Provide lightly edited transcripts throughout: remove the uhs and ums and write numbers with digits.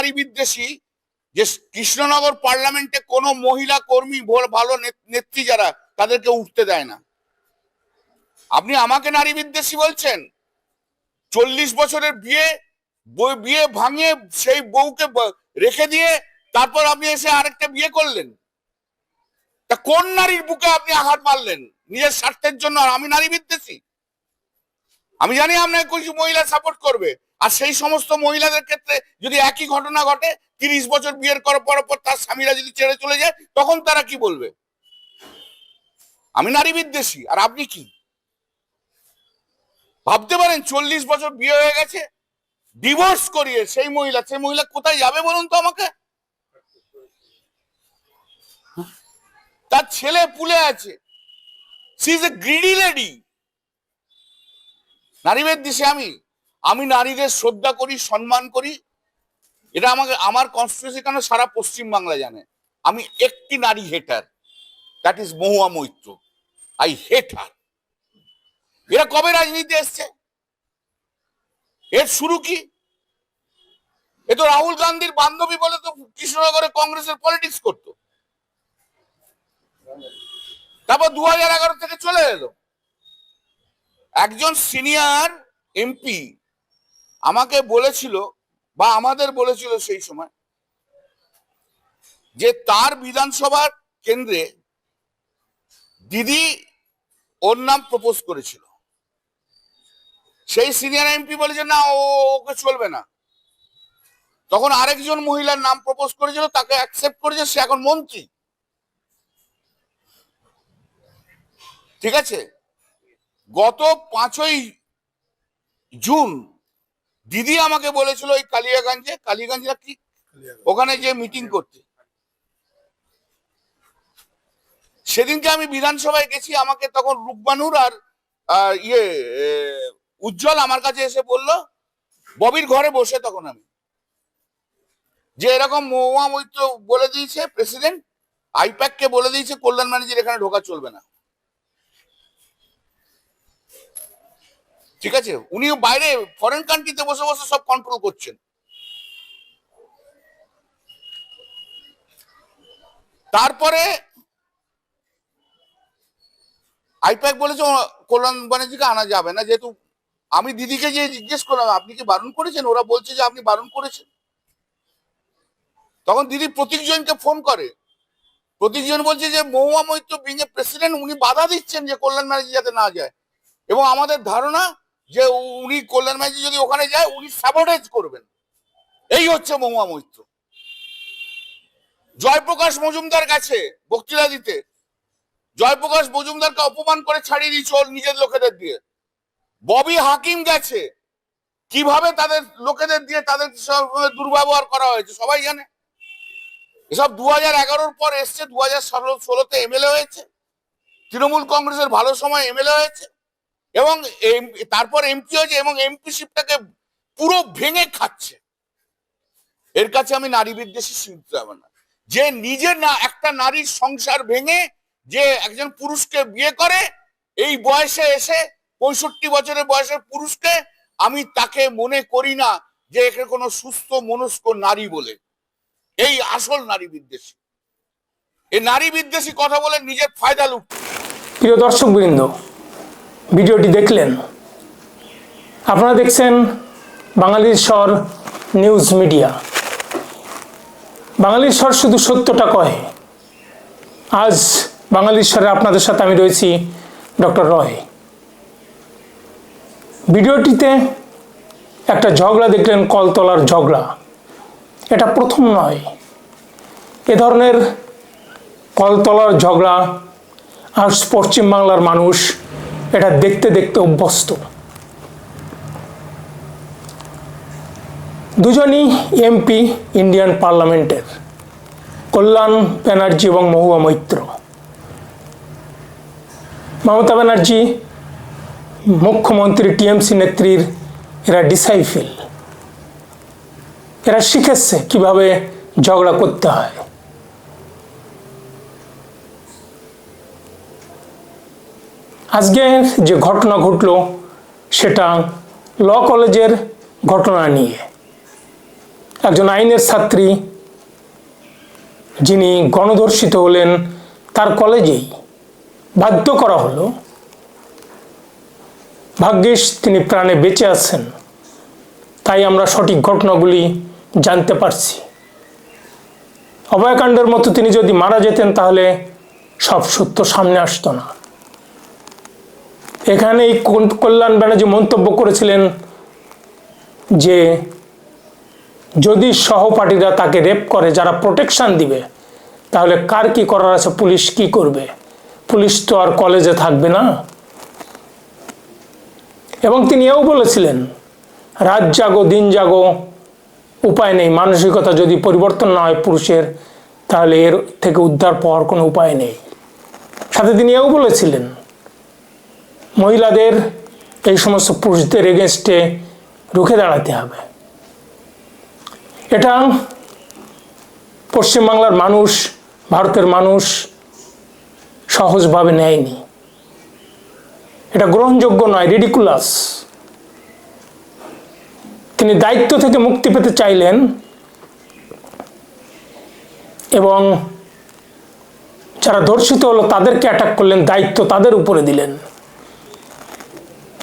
নারী বিদ্বেষী যে কৃষ্ণনগর পার্লামেন্টে কোনো মহিলা কর্মী ভালো নেত্রী যারা তাদেরকে উঠতে দেয় না। আপনি আমাকে নারী বিদ্বেষী বলছেন? 40 বছরের বিয়ে ভাঙিয়ে সেই বউকে রেখে দিয়ে তারপর আপনি এসে আরেকটা বিয়ে করলেন। তা কোন নারীর বুকে আপনি আঘাত মারলেন নিজের স্বার্থের জন্য? আর আমি নারী বিদ্বেষী? আমি জানি আপনাকে কিছু মহিলা সাপোর্ট করবে, আর সেই সমস্ত মহিলাদের ক্ষেত্রে যদি একই ঘটনা ঘটে, 30 বছর বিয়ের করার পর তার স্বামীরা যদি ছেড়ে চলে যায়, তখন তারা কি বলবে? আমি নারী বিদ্বেষী আর আপনি কি ভাবতে পারেন? 40 বছর বিয়ে হয়ে গেছে, ডিভোর্স করিয়ে সেই মহিলা কোথায় যাবে বলুন তো আমাকে? তার ছেলে পুলে আছে, she is a greedy lady. নারী বিদ্বেষী আমি নারীদের শ্রদ্ধা করি, সম্মান করি। এটা আমার কনস্টিটিউশন কেন সারা পশ্চিম বাংলা জানে। আমি একটি নারী hater, that is Mahua Moitra. I hate her. এরা কবে রাজনীতি এসছে? এর শুরু কি? এ তো রাহুল গান্ধীর বান্ধবী বলে তো কৃষ্ণনগরে কংগ্রেসের পলিটিক্স করতো, তারপর 2011 থেকে চলে এলো। একজন সিনিয়র এমপি আমাকে বলেছিল বা আমাদের বলেছিল সেই সময় যে তার বিধানসভার কেন্দ্রে দিদি ওর নাম প্রপোজ করেছিল। সেই সিনিয়র এমপি বলেছে না, ওকে চলবে না। তখন আরেকজন মহিলার নাম প্রপোজ করেছিল, তাকে অ্যাকসেপ্ট করেছে, সে এখন মন্ত্রী। ঠিক আছে, গত 5ই জুন দিদি আমাকে বলেছিল ওই কালিয়াগঞ্জে কি ওখানে যে মিটিং করতে, সেদিনকে আমি বিধানসভায় গেছি। আমাকে তখন রূপবানুর আর উজ্জ্বল আমার কাছে এসে বলল, ববির ঘরে বসে তখন আমি, যে এরকম মহুয়া মৈত্র বলে দিয়েছে প্রেসিডেন্ট, আইপ্যাক কে বলে দিয়েছে কল্যাণ ব্যানার্জির এখানে ঢোকা চলবে না। ঠিক আছে, উনিও বাইরে ফরেন কান্ট্রিতে বসে বসে সব কন্ট্রোল করছেন। তারপরে আইপ্যাক বলেছে কল্যাণ ব্যানার্জিকে আনা যাবে না, যেহেতু আমি দিদিকে যে জিজ্ঞেস করলাম আপনি কি বারণ করেছেন, ওরা বলছে যে আপনি বারণ করেছেন। তখন দিদি প্রতীকজনকে ফোন করে, প্রতীকজন বলছে যে Mahua Moitra being a president, উনি বাধা দিচ্ছেন যে কল্যাণ ব্যানার্জি যাতে না যায়, এবং আমাদের ধারণা যে উনি কল্যাণ ব্যানার্জি যদি ওখানে যায় উনি স্যাবোটেজ করবেন। এই হচ্ছে মহুয়া মৈত্র। জয়প্রকাশ মজুমদার কাছে বক্তৃতা দিতে, জয়প্রকাশ মজুমদারকে অপমান করে ছাড়িয়ে দিয়েছে ওর নিজের লোকেদের দিয়ে। ববি হাকিম গেছে, কিভাবে তাদের লোকেদের দিয়ে তাদের দুর্ব্যবহার করা হয়েছে সবাই জানে। এসব 2011 পর এসছে, 2016-তে এমএলএ হয়েছে, তৃণমূল কংগ্রেসের ভালো সময় এমএলএ হয়েছে, এবং তারপর এমপি হয়েছে, এবং এমপিশিপটাকে পুরো ভেঙে খাচ্ছে। এর কাছে আমি নারী বিদ্বেষী শুনতে হবে না। যে নিজে না একটা নারীর সংসার ভেঙে যে একজন পুরুষকে বিয়ে করে, এই বয়সে এসে 65 বছরের বয়সের পুরুষকে আমি তাকে মনে করি না যে একে কোনো সুস্থ মনস্ক নারী বলে। এই আসল নারী বিদ্বেষী। এই নারী বিদ্বেষী কথা বলে নিজের ফায়দা লুট। প্রিয় দর্শকবৃন্দ, ভিডিওটি দেখলেন, আপনারা দেখছেন বাঙালির স্বর নিউজ মিডিয়া। বাঙালির স্বর শুধু সত্যটা কয়। আজ বাঙালির স্বরে আপনাদের সাথে আমি রয়েছি ডক্টর রয়। ভিডিওটিতে একটা ঝগড়া দেখলেন, কলতলার ঝগড়া। এটা প্রথম নয়, এ ধরনের কলতলার ঝগড়া আজ পশ্চিমবাংলার মানুষ এটা দেখতে দেখতে অভ্যস্ত। দুজনই এমপি ইন্ডিয়ান পার্লামেন্টের, কল্যাণ ব্যানার্জি এবং মহুয়া মৈত্র। মমতা ব্যানার্জি মুখ্যমন্ত্রী, টিএমসি নেত্রীর এরা ডিসাইফেল। এরা শিখেছে কিভাবে ঝগড়া করতে হয়। আজকে যে ঘটনা ঘটলো সেটা ল কলেজের ঘটনা নিয়ে। একজন আইনের ছাত্রী যিনি গণধর্ষিত হলেন, তার কলেজেই বাধ্য করা হলো। ভাগ্যিস তিনি প্রাণে বেঁচে আছেন, তাই আমরা সঠিক ঘটনাগুলি জানতে পারছি। অভয়াকাণ্ডের মতো তিনি যদি মারা যেতেন তাহলে সব সত্য সামনে আসতো না। এখানে এই কল্যাণ ব্যানার্জি মন্তব্য করেছিলেন যে যদি সহপাঠীরা তাকে রেপ করে, যারা প্রোটেকশন দিবে, তাহলে কার কি করার আছে, পুলিশ কি করবে? পুলিশ তো আর কলেজে থাকবে না। এবং তিনি এও বলেছিলেন, রাত জাগো দিন জাগো, উপায় নেই। মানসিকতা যদি পরিবর্তন না হয় পুরুষের, তাহলে এর থেকে উদ্ধার পাওয়ার কোনো উপায় নেই। সাথে তিনি এও বলেছিলেন, মহিলাদের এই সমস্ত পুরুষদের এগেনস্টে রুখে দাঁড়াতে হবে। এটা পশ্চিমবাংলার মানুষ, ভারতের মানুষ সহজভাবে নেয়নি। এটা গ্রহণযোগ্য নয়, রিডিকুলাস। তিনি দায়িত্ব থেকে মুক্তি পেতে চাইলেন এবং যারা ধর্ষিত হলো তাদেরকে অ্যাটাক করলেন, দায়িত্ব তাদের উপরে দিলেন।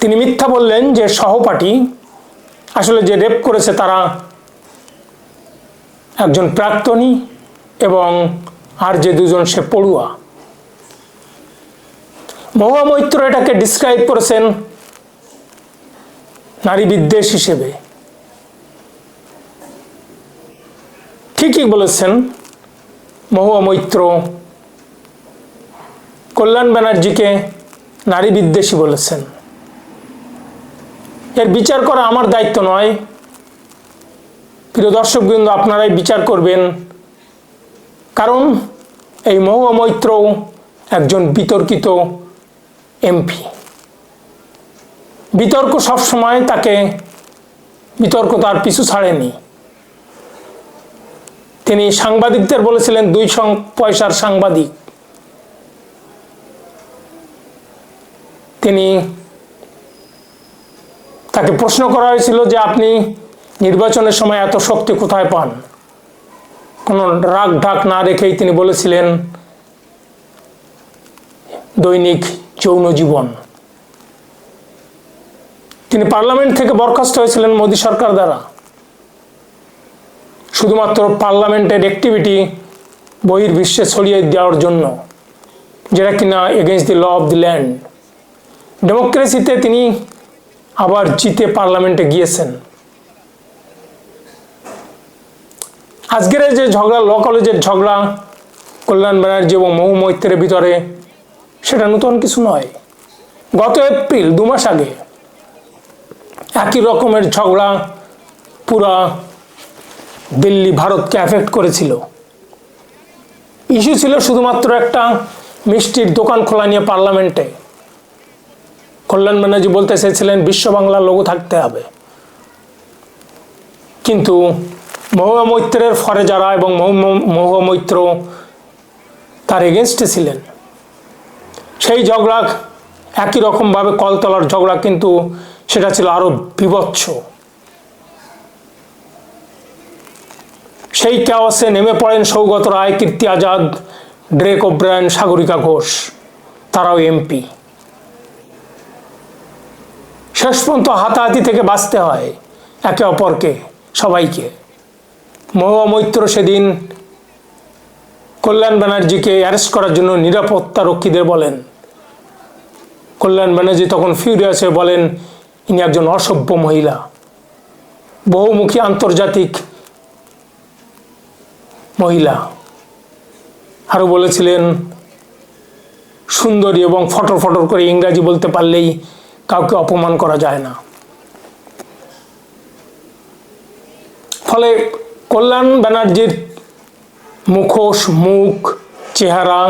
তিনি মিথ্যা বললেন যে সহপাঠী, আসলে যে রেপ করেছে তারা একজন প্রাক্তনী এবং আর যে দুজন সে পড়ুয়া। মহুয়া মৈত্র এটাকে ডিসক্রাইব করেছেন নারী বিদ্বেষ হিসেবে। ঠিকই বলেছেন, মহুয়া মৈত্র কল্যাণ ব্যানার্জিকে নারী বিদ্বেষী বলেছেন। এর বিচার করা আমার দায়িত্ব নয়। প্রিয় দর্শকবৃন্দ, আপনারাই বিচার করবেন। কারণ এই মহুয়া মৈত্র একজন বিতর্কিত এমপি। বিতর্ক সবসময় বিতর্ক তার পিছু ছাড়েনি। তিনি সাংবাদিকদের বলেছিলেন 2 পয়সার সাংবাদিক। তাকে প্রশ্ন করা হয়েছিল যে আপনি নির্বাচনের সময় এত শক্তি কোথায় পান? কোনো রাগ ঢাক না রেখেই তিনি বলেছিলেন দৈনিক যৌন জীবন। তিনি পার্লামেন্ট থেকে বরখাস্ত হয়েছিলেন মোদী সরকার দ্বারা, শুধুমাত্র পার্লামেন্টের অ্যাক্টিভিটি বহির্বিশ্বে ছড়িয়ে দেওয়ার জন্য, যেটা কিনা against the law of the land. ডেমোক্রেসিতে তিনি আবার জিতে পার্লামেন্টে গিয়েছেন। আজকের যে ঝগড়া, ল কলেজের ঝগড়া কল্যাণ ব্যানার্জি এবং মহু মৈত্রের ভিতরে, সেটা নতুন কিছু নয়। গত এপ্রিল 2 মাস আগে একই রকমের ঝগড়া পুরা দিল্লি, ভারতকে অ্যাফেক্ট করেছিল। ইস্যু ছিল শুধুমাত্র একটা মিষ্টির দোকান খোলা নিয়ে পার্লামেন্টে। কল্যাণ ব্যানার্জি বলতে চেয়েছিলেন বিশ্ব বাংলার লোগো থাকতে হবে, কিন্তু মহুয়া মৈত্রের ফরে যারা এবং মহুয়া মৈত্র তার এগেনস্টে ছিলেন, সেই ঝগড়া একই রকমভাবে কলতলার ঝগড়া, কিন্তু সেটা ছিল আরো বিভৎস। সেই ক্যাওয়াসে নেমে পড়েন সৌগত রায়, কীর্তি আজাদ, ড্রেক ওব্রায়ন, সাগরিকা ঘোষ, তারাও এমপি। শেষ পর্যন্ত হাতাহাতি থেকে বাঁচতে হয় একে অপরকে, সবাইকে। মহুয়া মৈত্র সেদিন কল্যাণ ব্যানার্জিকে অ্যারেস্ট করার জন্য নিরাপত্তা রক্ষীদের বলেন। কল্যাণ ব্যানার্জি তখন ফিউরিয়াসে বলেন, ইনি একজন অসভ্য মহিলা, বহুমুখী আন্তর্জাতিক মহিলা। আরও বলেছিলেন, সুন্দরী এবং ফটর ফটর করে ইংরাজি বলতে পারলেই কাউকে অপমান করা যায় না। ফলে কল্যাণ ব্যানার্জির মুখোশ, মুখ, চেহারা,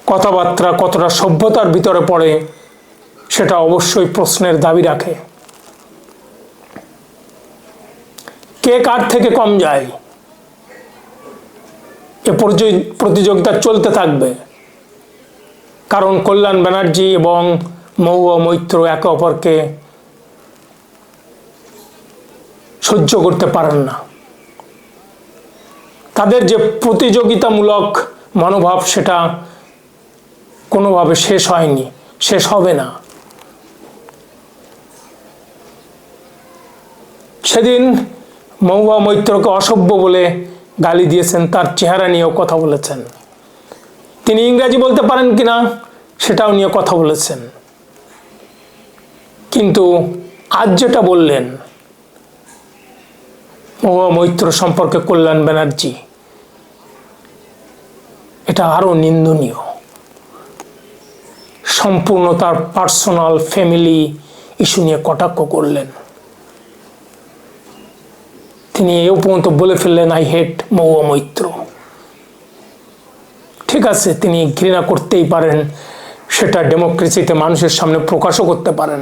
কথাবার্তা কতটা সভ্যতার ভিতরে পড়ে, সেটা অবশ্যই প্রশ্নের দাবি রাখে। কে কার থেকে কম যায়, এ প্রতিযোগিতা চলতে থাকবে। কারণ কল্যাণ ব্যানার্জি এবং মহুয়া মৈত্র একে অপরকে সহ্য করতে পারেন না। তাদের যে প্রতিযোগিতামূলক মনোভাব সেটা কোনোভাবে শেষ হয়নি, শেষ হবে না। সেদিন মহুয়া মৈত্রকে অসভ্য বলে গালি দিয়েছেন, তার চেহারা নিয়েও কথা বলেছেন। তিনি ইংরাজি বলতে পারেন কিনা সেটাও নিয়ে কথা বলেছেন। কিন্তু আজ যেটা বললেন মহুয়া মৈত্র সম্পর্কে কল্যাণ ব্যানার্জি, এটা আরো নিন্দনীয়। সম্পূর্ণ তার পার্সোনাল ফ্যামিলি ইস্যু নিয়ে কটাক্ষ করলেন। তিনি এও পর্যন্ত বলে ফেললেন, আই হেট মহুয়া মৈত্র। ঠিক আছে, তিনি ঘৃণা করতেই পারেন, সেটা ডেমোক্রেসিতে মানুষের সামনে প্রকাশও করতে পারেন,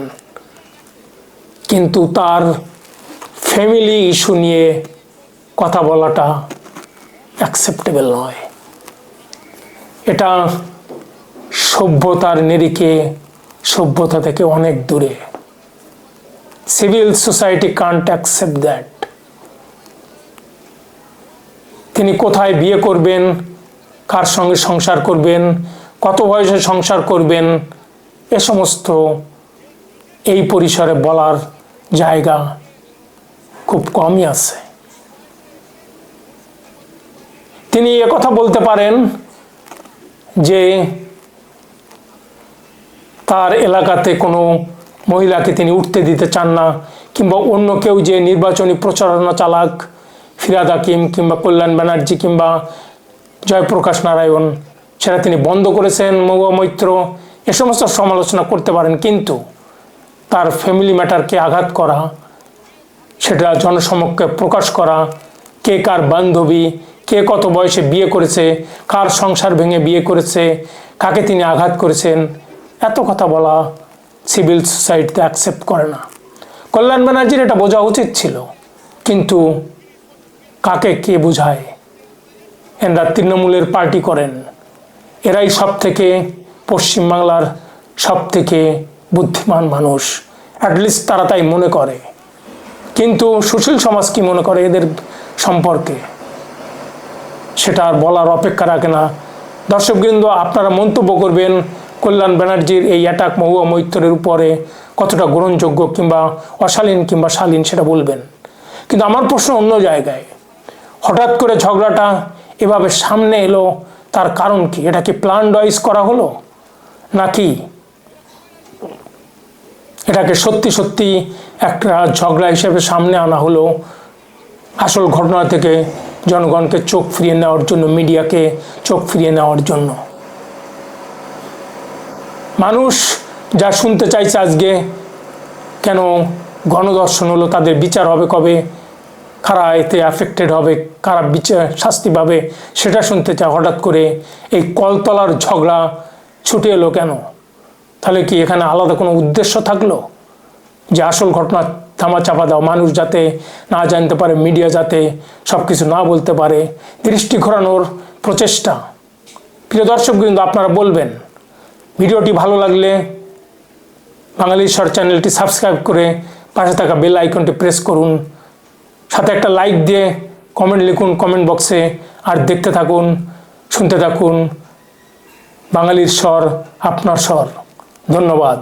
কিন্তু তার ফ্যামিলি ইস্যু নিয়ে কথা বলাটা অ্যাকসেপ্টেবল নয়। এটা সভ্যতার নিরিখে, সভ্যতা থেকে অনেক দূরে। Civil society can't accept that. তিনি কোথায় বিয়ে করবেন, কার সঙ্গে সংসার করবেন, কত বয়সে সংসার করবেন, এ সমস্ত এই পরিসরে বলার জায়গা খুব কমই আছে। তিনি একথা বলতে পারেন যে তার এলাকাতে কোনো মহিলাকে তিনি উঠতে দিতে চান না, কিংবা অন্য কেউ যে নির্বাচনী প্রচারণা চালাক, ফিরহাদ হাকিম কিংবা কল্যাণ ব্যানার্জি কিংবা জয়প্রকাশ নারায়ণ, সেটা তিনি বন্ধ করেছেন মহুয়া মৈত্র। এ সমস্ত সমালোচনা করতে পারেন, কিন্তু তার ফ্যামিলি ম্যাটারকে আঘাত করা, সেটা জনসমক্ষে প্রকাশ করা, কে কার বান্ধবী, কে কত বয়সে বিয়ে করেছে, কার সংসার ভেঙে বিয়ে করেছে, কাকে তিনি আঘাত করেছেন, এত কথা বলা সিভিল সোসাইটিতে অ্যাকসেপ্ট করে না। কল্যাণ ব্যানার্জির এটা বোঝা উচিত ছিল, কিন্তু কাকে কে বোঝায়? এরা তৃণমূলের পার্টি করেন, এরাই সব থেকে পশ্চিমবাংলার সব থেকে বুদ্ধিমান মানুষ, অ্যাটলিস্ট তারা তাই মনে করে। কিন্তু সুশীল সমাজ কি মনে করে এদের সম্পর্কে, সেটা আর বলার অপেক্ষা রাখে না। দর্শকবৃন্দ, আপনারা মন্তব্য করবেন কল্যাণ ব্যানার্জির এই অ্যাটাক মহুয়া মৈত্রের উপরে কতটা গ্রহণযোগ্য কিংবা অশালীন কিংবা শালীন, সেটা বলবেন। কিন্তু আমার প্রশ্ন অন্য জায়গায়। হঠাৎ করে ঝগড়াটা এভাবে সামনে এলো, তার কারণ কি? এটা কি প্ল্যান ওয়াইজ করা হলো, নাকি এটাকে সত্যি সত্যি একটা ঝগড়া হিসেবে সামনে আনা হলো, আসল ঘটনা থেকে জনগণকে চোখ ফিরিয়ে নেওয়ার জন্য, মিডিয়াকে চোখ ফিরিয়ে নেওয়ার জন্য? মানুষ যা শুনতে চাইছে আজকে, কেন গণধর্ষণ হলো, তাদের বিচার হবে কবে, কারা এতে অ্যাফেক্টেড হবে, কারা বিচার শাস্তি পাবে, সেটা শুনতে চায়। হঠাৎ করে এই কলতলার ঝগড়া ছুটে এলো কেন? তাহলে কি এখানে আলাদা কোনো উদ্দেশ্য থাকলো, যে আসল ঘটনা ধামাচাপা দাও, মানুষ যাতে না জানতে পারে, মিডিয়া যাতে সব কিছু না বলতে পারে, দৃষ্টি ঘোরানোর প্রচেষ্টা? প্রিয় দর্শকবৃন্দ, আপনারা বলবেন। ভিডিওটি ভালো লাগলে বাঙালিশ্বর চ্যানেলটি সাবস্ক্রাইব করে পাশে থাকা বেল আইকনটি প্রেস করুন, সাথে একটা লাইক দিয়ে কমেন্ট লিখুন কমেন্ট বক্সে, আর দেখতে থাকুন, শুনতে থাকুন বাঙালির স্বর, আপনার স্বর। ধন্যবাদ।